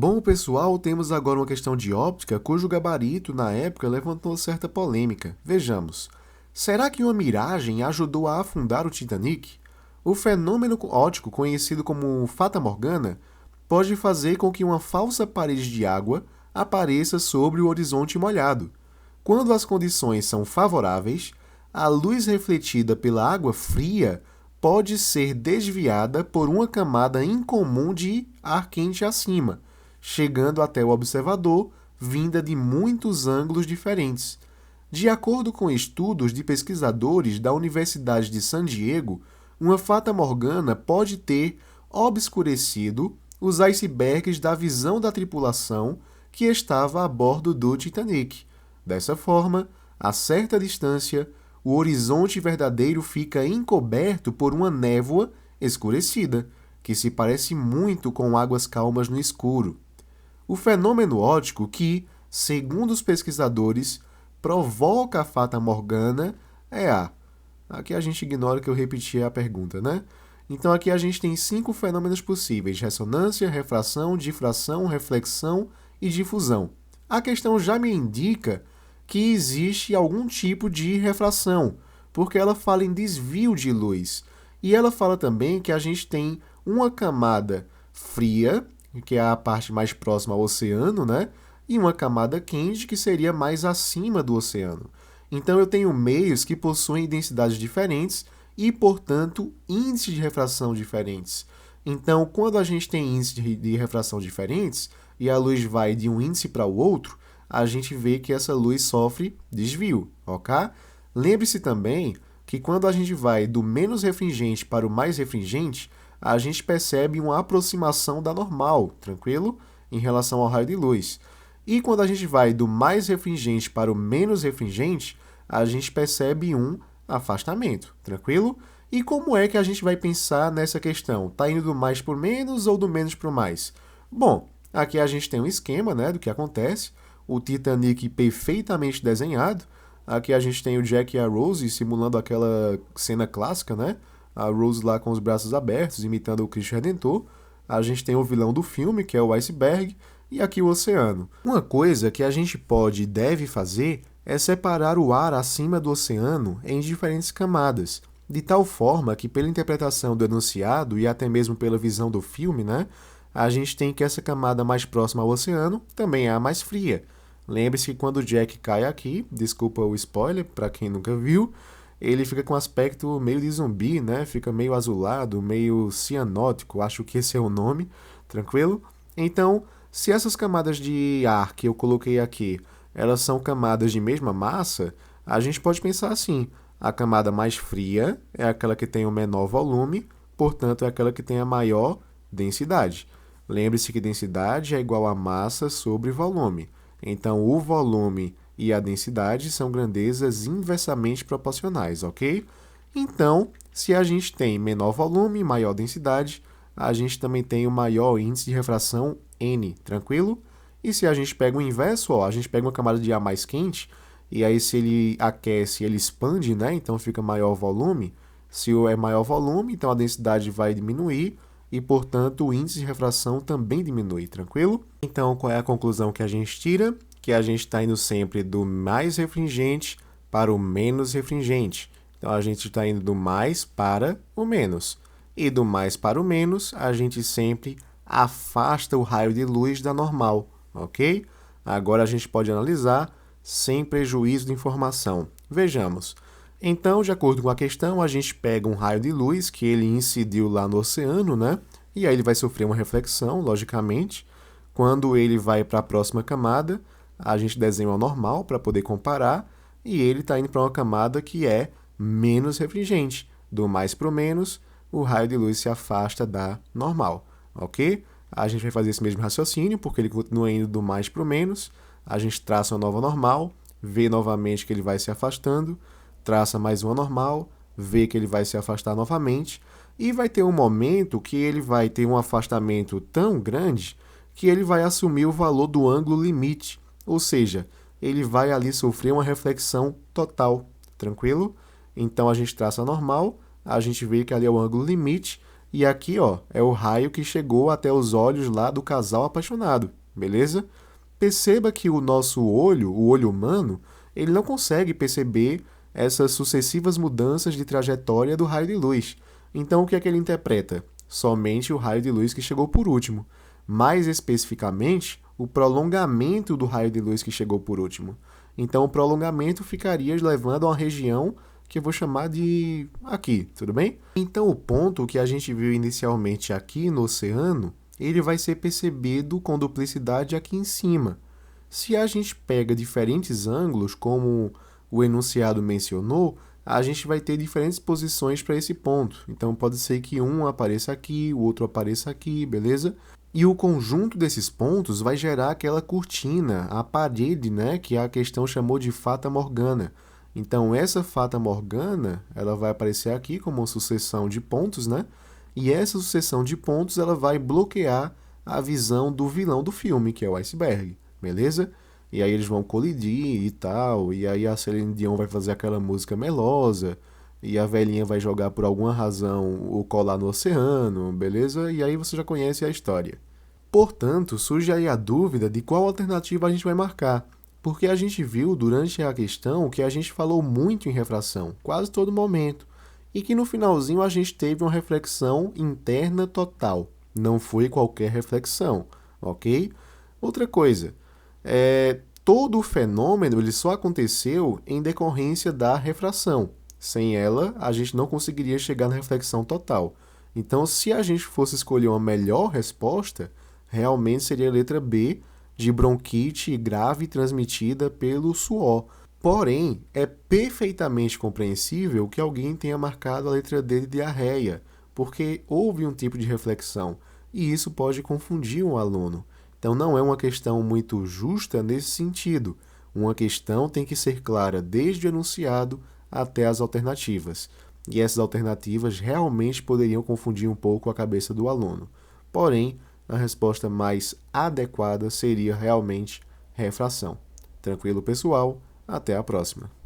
Bom, pessoal, temos agora uma questão de óptica cujo gabarito, na época, levantou certa polêmica. Vejamos. Será que uma miragem ajudou a afundar o Titanic? O fenômeno óptico, conhecido como Fata Morgana, pode fazer com que uma falsa parede de água apareça sobre o horizonte molhado. Quando as condições são favoráveis, a luz refletida pela água fria pode ser desviada por uma camada incomum de ar quente acima, chegando até o observador, vinda de muitos ângulos diferentes. De acordo com estudos de pesquisadores da Universidade de San Diego, uma fata morgana pode ter obscurecido os icebergs da visão da tripulação que estava a bordo do Titanic. Dessa forma, a certa distância, o horizonte verdadeiro fica encoberto por uma névoa escurecida, que se parece muito com águas calmas no escuro. O fenômeno óptico que, segundo os pesquisadores, provoca a fata morgana é a... Aqui a gente ignora que eu repeti a pergunta, né? Então aqui a gente tem 5 fenômenos possíveis: ressonância, refração, difração, reflexão e difusão. A questão já me indica que existe algum tipo de refração, porque ela fala em desvio de luz. E ela fala também que a gente tem uma camada fria, que é a parte mais próxima ao oceano, né? E uma camada quente, que seria mais acima do oceano. Então eu tenho meios que possuem densidades diferentes e, portanto, índices de refração diferentes. Então, quando a gente tem índices de refração diferentes e a luz vai de um índice para o outro, a gente vê que essa luz sofre desvio, ok? Lembre-se também que quando a gente vai do menos refringente para o mais refringente, a gente percebe uma aproximação da normal, tranquilo? Em relação ao raio de luz. E quando a gente vai do mais refringente para o menos refringente, a gente percebe um afastamento, tranquilo? E como é que a gente vai pensar nessa questão? Está indo do mais para o menos ou do menos para o mais? Bom, aqui a gente tem um esquema, né, do que acontece. O Titanic perfeitamente desenhado. Aqui a gente tem o Jack e a Rose simulando aquela cena clássica, né? A Rose lá com os braços abertos, imitando o Cristo Redentor. A gente tem o vilão do filme, que é o iceberg, e aqui o oceano. Uma coisa que a gente pode e deve fazer é separar o ar acima do oceano em diferentes camadas, de tal forma que, pela interpretação do enunciado e até mesmo pela visão do filme, né, a gente tem que essa camada mais próxima ao oceano também é a mais fria. Lembre-se que quando o Jack cai aqui, desculpa o spoiler para quem nunca viu, ele fica com aspecto meio de zumbi, né? Fica meio azulado, meio cianótico, acho que esse é o nome, tranquilo? Então, se essas camadas de ar que eu coloquei aqui, elas são camadas de mesma massa, a gente pode pensar assim: a camada mais fria é aquela que tem o menor volume, portanto é aquela que tem a maior densidade. Lembre-se que densidade é igual a massa sobre volume. Então, o volume e a densidade são grandezas inversamente proporcionais, ok? Então, se a gente tem menor volume e maior densidade, a gente também tem o maior índice de refração N, tranquilo? E se a gente pega o inverso, ó, a gente pega uma camada de ar mais quente, e aí se ele aquece, ele expande, né? Então fica maior volume. Se é maior volume, então a densidade vai diminuir, e, portanto, o índice de refração também diminui, tranquilo? Então, qual é a conclusão que a gente tira? Que a gente está indo sempre do mais refringente para o menos refringente. Então, a gente está indo do mais para o menos. E do mais para o menos, a gente sempre afasta o raio de luz da normal, ok? Agora a gente pode analisar sem prejuízo de informação. Vejamos. Então, de acordo com a questão, a gente pega um raio de luz que ele incidiu lá no oceano, né? E aí ele vai sofrer uma reflexão, logicamente. Quando ele vai para a próxima camada, a gente desenha o normal para poder comparar, e ele está indo para uma camada que é menos refringente. Do mais para o menos, o raio de luz se afasta da normal, ok? A gente vai fazer esse mesmo raciocínio, porque ele continua indo do mais para o menos. A gente traça uma nova normal, vê novamente que ele vai se afastando, traça mais uma normal, vê que ele vai se afastar novamente, e vai ter um momento que ele vai ter um afastamento tão grande que ele vai assumir o valor do ângulo limite, ou seja, ele vai ali sofrer uma reflexão total, tranquilo? Então a gente traça a normal, a gente vê que ali é o ângulo limite, E aqui, ó, é o raio que chegou até os olhos lá do casal apaixonado, beleza? Perceba que o nosso olho, o olho humano, ele não consegue perceber essas sucessivas mudanças de trajetória do raio de luz. Então, o que é que ele interpreta? Somente o raio de luz que chegou por último. Mais especificamente, o prolongamento do raio de luz que chegou por último. Então, o prolongamento ficaria levando a uma região que eu vou chamar de aqui, tudo bem? Então, o ponto que a gente viu inicialmente aqui no oceano, ele vai ser percebido com duplicidade aqui em cima. Se a gente pega diferentes ângulos, como o enunciado mencionou, a gente vai ter diferentes posições para esse ponto. Então, pode ser que um apareça aqui, o outro apareça aqui, beleza? E o conjunto desses pontos vai gerar aquela cortina, a parede, né, que a questão chamou de Fata Morgana. Então, essa Fata Morgana, ela vai aparecer aqui como uma sucessão de pontos, né? E essa sucessão de pontos, ela vai bloquear a visão do vilão do filme, que é o iceberg, beleza? E aí eles vão colidir e tal, e aí a Celine Dion vai fazer aquela música melosa, e a velhinha vai jogar por alguma razão o colar no oceano, beleza? E aí você já conhece a história. Portanto, surge aí a dúvida de qual alternativa a gente vai marcar, porque a gente viu durante a questão que a gente falou muito em refração, quase todo momento, e que no finalzinho a gente teve uma reflexão interna total, não foi qualquer reflexão, ok? Outra coisa, todo o fenômeno ele só aconteceu em decorrência da refração. Sem ela, a gente não conseguiria chegar na reflexão total. Então, se a gente fosse escolher uma melhor resposta, realmente seria a letra B, de bronquite grave transmitida pelo suor. Porém, é perfeitamente compreensível que alguém tenha marcado a letra D de diarreia, porque houve um tipo de reflexão, e isso pode confundir um aluno. Então, não é uma questão muito justa nesse sentido. Uma questão tem que ser clara desde o enunciado até as alternativas. E essas alternativas realmente poderiam confundir um pouco a cabeça do aluno. Porém, a resposta mais adequada seria realmente refração. Tranquilo, pessoal? Até a próxima.